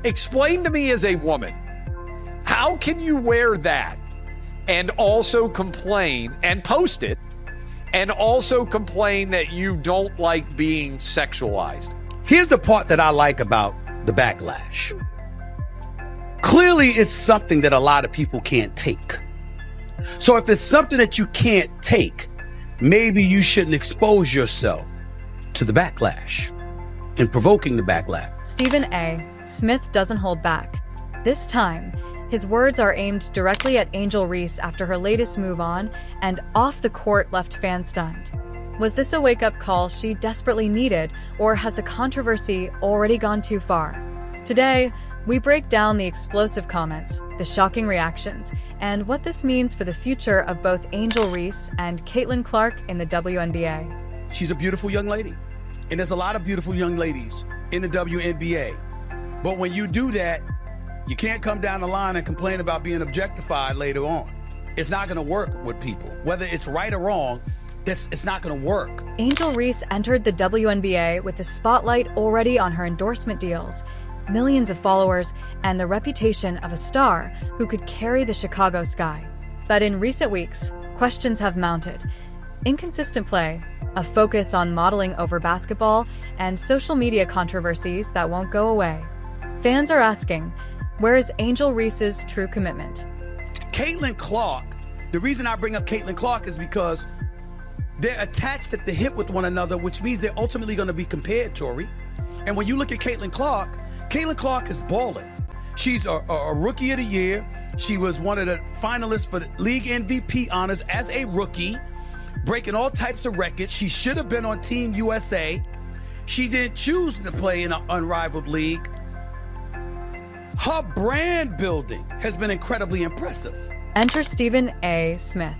Explain to me as a woman, how can you wear that and also complain and post it and also complain that you don't like being sexualized? Here's the part that I like about the backlash. Clearly, it's something that a lot of people can't take. So if it's something that you can't take, maybe you shouldn't expose yourself to the backlash and provoking the backlash. Stephen A. Smith doesn't hold back. This time, his words are aimed directly at Angel Reese after her latest move on and off the court left fans stunned. Was this a wake-up call she desperately needed, or has the controversy already gone too far? Today, we break down the explosive comments, the shocking reactions, and what this means for the future of both Angel Reese and Caitlin Clark in the WNBA. She's a beautiful young lady, and there's a lot of beautiful young ladies in the WNBA. But when you do that, you can't come down the line and complain about being objectified later on. It's not going to work with people. Whether it's right or wrong, it's not going to work. Angel Reese entered the WNBA with the spotlight already on her endorsement deals, millions of followers, and the reputation of a star who could carry the Chicago sky. But in recent weeks, questions have mounted. Inconsistent play, a focus on modeling over basketball, and social media controversies that won't go away. Fans are asking, where is Angel Reese's true commitment? Caitlin Clark, the reason I bring up Caitlin Clark is because they're attached at the hip with one another, which means they're ultimately going to be compared, Tori. And when you look at Caitlin Clark is balling. She's a rookie of the year. She was one of the finalists for the league MVP honors as a rookie, breaking all types of records. She should have been on Team USA. She didn't choose to play in an unrivaled league. Her brand building has been incredibly impressive. Enter Stephen A. Smith.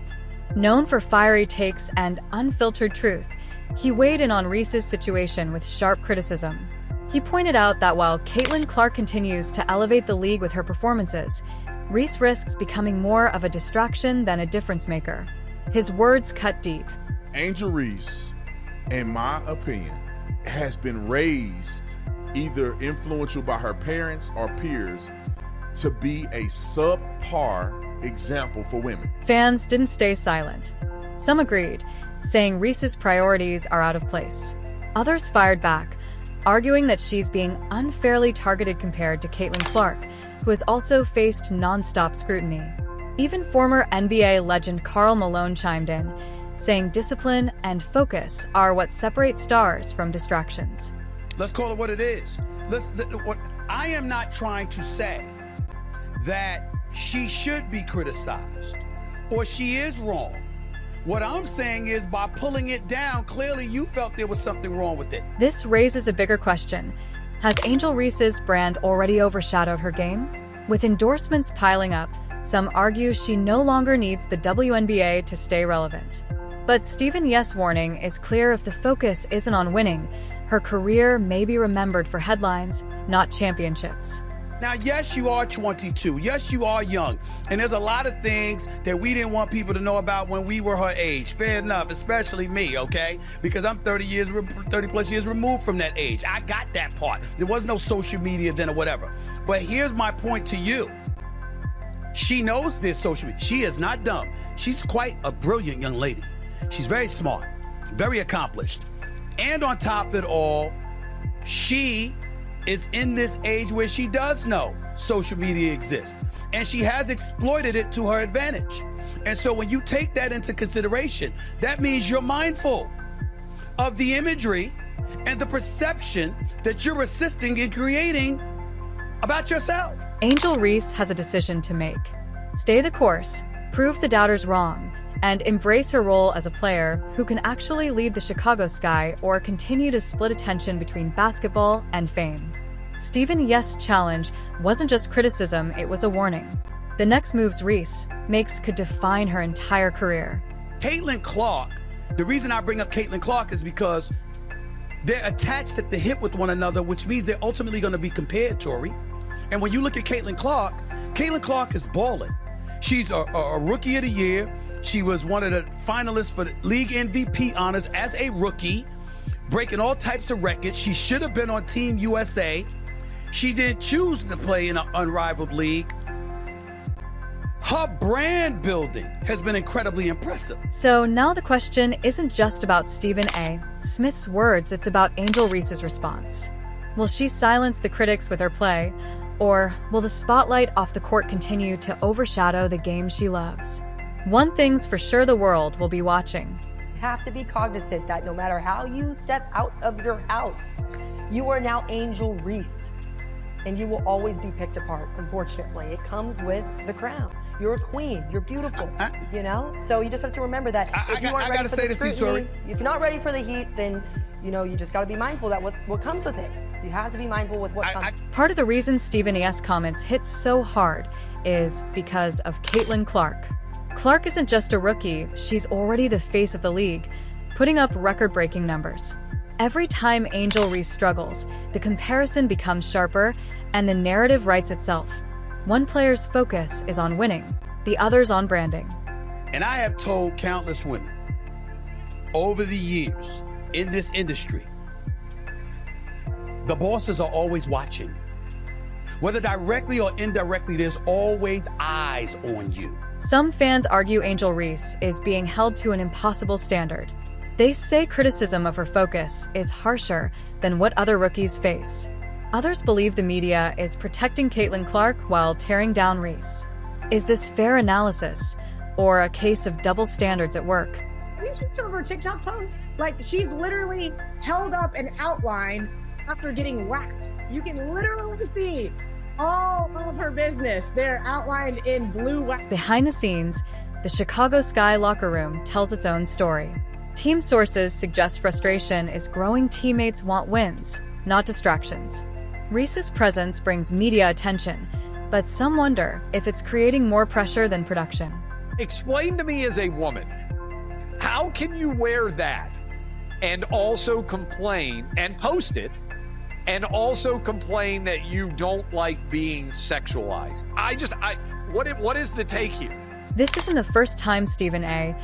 Known for fiery takes and unfiltered truth, he weighed in on Reese's situation with sharp criticism. He pointed out that while Caitlin Clark continues to elevate the league with her performances, Reese risks becoming more of a distraction than a difference maker. His words cut deep. Angel Reese, in my opinion, has been raised either influential by her parents or peers to be a subpar example for women. Fans didn't stay silent. Some agreed, saying Reese's priorities are out of place. Others fired back, arguing that she's being unfairly targeted compared to Caitlin Clark, who has also faced non-stop scrutiny. Even former NBA legend Karl Malone chimed in, saying discipline and focus are what separate stars from distractions. Let's call it what it is. I am not trying to say that she should be criticized or she is wrong. What I'm saying is, by pulling it down, clearly you felt there was something wrong with it. This raises a bigger question. Has Angel Reese's brand already overshadowed her game? With endorsements piling up, some argue she no longer needs the WNBA to stay relevant. But Stephen Yes' warning is clear: if the focus isn't on winning, her career may be remembered for headlines, not championships. Now, yes, you are 22. Yes, you are young. And there's a lot of things that we didn't want people to know about when we were her age. Fair enough, especially me, okay? Because I'm 30 plus years removed from that age. I got that part. There was no social media then or whatever. But here's my point to you. She knows this social media. She is not dumb. She's quite a brilliant young lady. She's very smart, very accomplished. And on top of it all, she is in this age where she does know social media exists, and she has exploited it to her advantage. And so when you take that into consideration, that means you're mindful of the imagery and the perception that you're assisting in creating about yourself. Angel Reese has a decision to make. Stay the course, prove the doubters wrong, and embrace her role as a player who can actually lead the Chicago Sky, or continue to split attention between basketball and fame. Stephen Yes' challenge wasn't just criticism, it was a warning. The next moves Reese makes could define her entire career. Caitlin Clark, the reason I bring up Caitlin Clark is because they're attached at the hip with one another, which means they're ultimately going to be compared, Tori. And when you look at Caitlin Clark is balling. She's a rookie of the year. She was one of the finalists for the league MVP honors as a rookie, breaking all types of records. She should have been on Team USA. She didn't choose to play in an unrivaled league. Her brand building has been incredibly impressive. So now the question isn't just about Stephen A. Smith's words, it's about Angel Reese's response. Will she silence the critics with her play, or will the spotlight off the court continue to overshadow the game she loves? One thing's for sure, the world will be watching. You have to be cognizant that no matter how you step out of your house, you are now Angel Reese. And you will always be picked apart, unfortunately. It comes with the crown. You're a queen. You're beautiful, you know? So you just have to remember that if you aren't ready for the scrutiny, if you're not ready for the heat, then, you know, you just got to be mindful that what comes with it. You have to be mindful with what comes. Part of the reason Stephen A.'s comments hit so hard is because of Caitlin Clark. Clark isn't just a rookie, she's already the face of the league, putting up record-breaking numbers. Every time Angel Reese struggles, the comparison becomes sharper and the narrative writes itself. One player's focus is on winning, the other's on branding. And I have told countless women over the years in this industry, the bosses are always watching. Whether directly or indirectly, there's always eyes on you. Some fans argue Angel Reese is being held to an impossible standard. They say criticism of her focus is harsher than what other rookies face. Others believe the media is protecting Caitlin Clark while tearing down Reese. Is this fair analysis, or a case of double standards at work? Have you seen some of her TikTok posts? Like, she's literally held up an outline after getting whacked. You can literally see all of her business there outlined in blue wax. Behind the scenes, the Chicago Sky locker room tells its own story. Team sources suggest frustration is growing. Teammates want wins, not distractions. Reese's presence brings media attention, but some wonder if it's creating more pressure than production. Explain to me, as a woman, how can you wear that and also complain and post it and also complain that you don't like being sexualized? What is the take here? This isn't the first time Stephen A.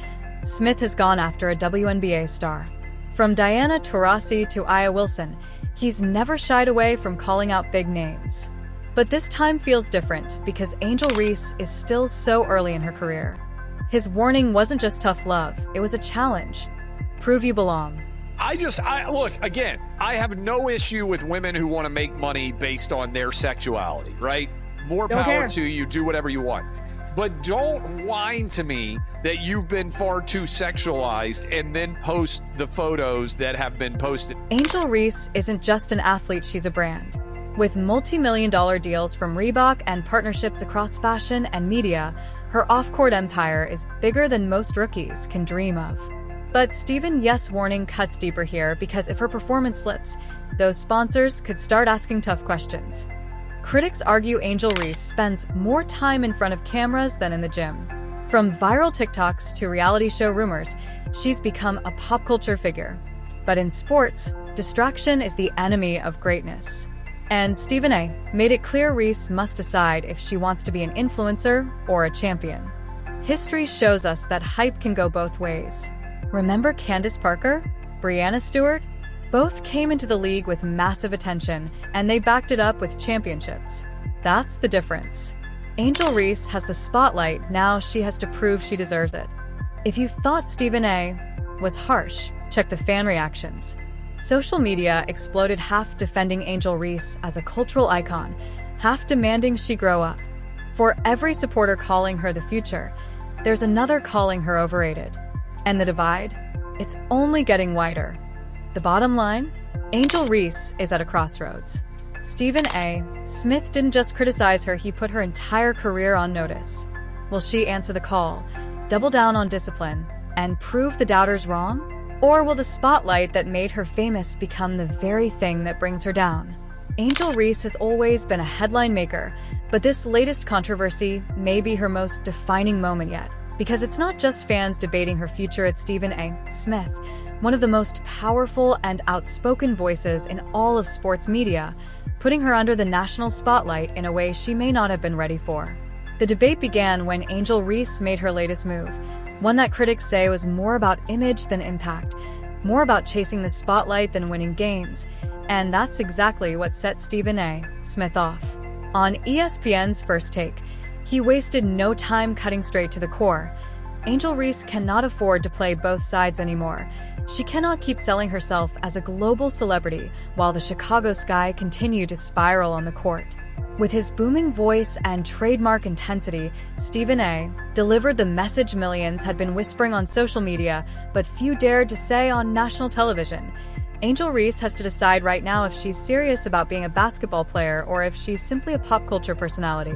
Smith has gone after a WNBA star. From Diana Taurasi to Aya Wilson, he's never shied away from calling out big names. But this time feels different because Angel Reese is still so early in her career. His warning wasn't just tough love, it was a challenge. Prove you belong. Look, again, I have no issue with women who want to make money based on their sexuality, right? More power to you, do whatever you want. But don't whine to me that you've been far too sexualized and then post the photos that have been posted. Angel Reese isn't just an athlete, she's a brand. With multi-million-dollar deals from Reebok and partnerships across fashion and media, her off-court empire is bigger than most rookies can dream of. But Stephen Yes' warning cuts deeper here because if her performance slips, those sponsors could start asking tough questions. Critics argue Angel Reese spends more time in front of cameras than in the gym. From viral TikToks to reality show rumors, she's become a pop culture figure. But in sports, distraction is the enemy of greatness. And Stephen A. made it clear Reese must decide if she wants to be an influencer or a champion. History shows us that hype can go both ways. Remember Candace Parker? Breanna Stewart? Both came into the league with massive attention, and they backed it up with championships. That's the difference. Angel Reese has the spotlight, now she has to prove she deserves it. If you thought Stephen A. was harsh, check the fan reactions. Social media exploded, half defending Angel Reese as a cultural icon, half demanding she grow up. For every supporter calling her the future, there's another calling her overrated. And the divide? It's only getting wider. The bottom line? Angel Reese is at a crossroads. Stephen A. Smith didn't just criticize her, he put her entire career on notice. Will she answer the call, double down on discipline, and prove the doubters wrong? Or will the spotlight that made her famous become the very thing that brings her down? Angel Reese has always been a headline maker, but this latest controversy may be her most defining moment yet. Because it's not just fans debating her future, it's Stephen A. Smith, one of the most powerful and outspoken voices in all of sports media, putting her under the national spotlight in a way she may not have been ready for. The debate began when Angel Reese made her latest move, one that critics say was more about image than impact, more about chasing the spotlight than winning games, And that's exactly what set Stephen A. Smith off. On ESPN's First Take, he wasted no time cutting straight to the core. Angel Reese cannot afford to play both sides anymore. She cannot keep selling herself as a global celebrity while the Chicago Sky continue to spiral on the court. With his booming voice and trademark intensity, Stephen A. delivered the message millions had been whispering on social media, but few dared to say on national television. Angel Reese has to decide right now if she's serious about being a basketball player or if she's simply a pop culture personality.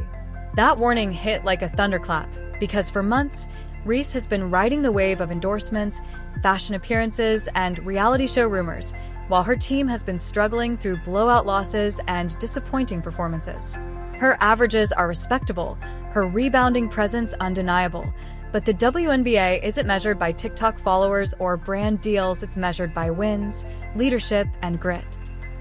That warning hit like a thunderclap, because for months, Reese has been riding the wave of endorsements, fashion appearances, and reality show rumors, while her team has been struggling through blowout losses and disappointing performances. Her averages are respectable, her rebounding presence undeniable, but the WNBA isn't measured by TikTok followers or brand deals, it's measured by wins, leadership, and grit.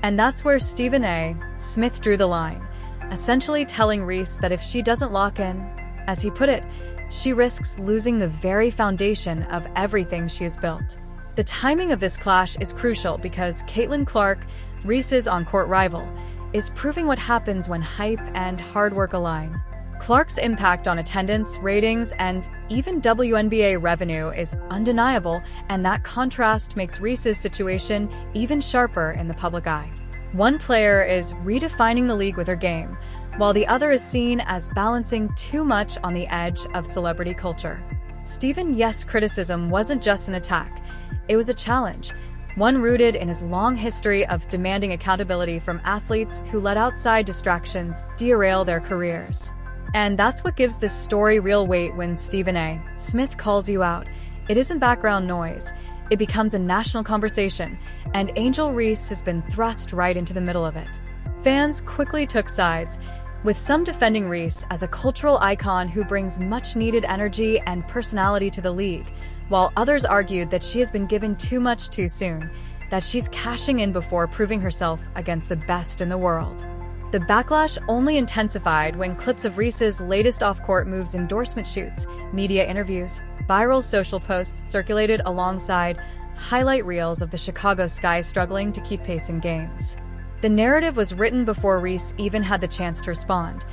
And that's where Stephen A. Smith drew the line, essentially telling Reese that if she doesn't lock in, as he put it, she risks losing the very foundation of everything she has built. The timing of this clash is crucial because Caitlin Clark, Reese's on-court rival, is proving what happens when hype and hard work align. Clark's impact on attendance, ratings, and even WNBA revenue is undeniable, and that contrast makes Reese's situation even sharper in the public eye. One player is redefining the league with her game, while the other is seen as balancing too much on the edge of celebrity culture. Stephen Yes' criticism wasn't just an attack, it was a challenge, one rooted in his long history of demanding accountability from athletes who let outside distractions derail their careers. And that's what gives this story real weight when Stephen A. Smith calls you out. It isn't background noise. It becomes a national conversation, and Angel Reese has been thrust right into the middle of it. Fans quickly took sides, with some defending Reese as a cultural icon who brings much-needed energy and personality to the league, while others argued that she has been given too much too soon, that she's cashing in before proving herself against the best in the world. The backlash only intensified when clips of Reese's latest off-court moves, endorsement shoots, media interviews, viral social posts circulated alongside highlight reels of the Chicago Sky struggling to keep pace in games. The narrative was written before Reese even had the chance to respond.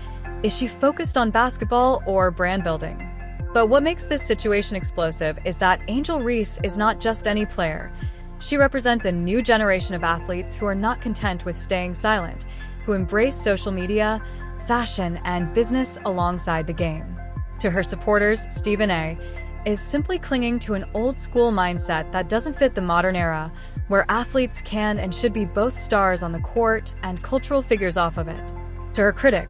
Is she focused on basketball or brand building? But what makes this situation explosive is that Angel Reese is not just any player. She represents a new generation of athletes who are not content with staying silent, who embrace social media, fashion, and business alongside the game. To her supporters, Stephen A. is simply clinging to an old-school mindset that doesn't fit the modern era, where athletes can and should be both stars on the court and cultural figures off of it. To her critics,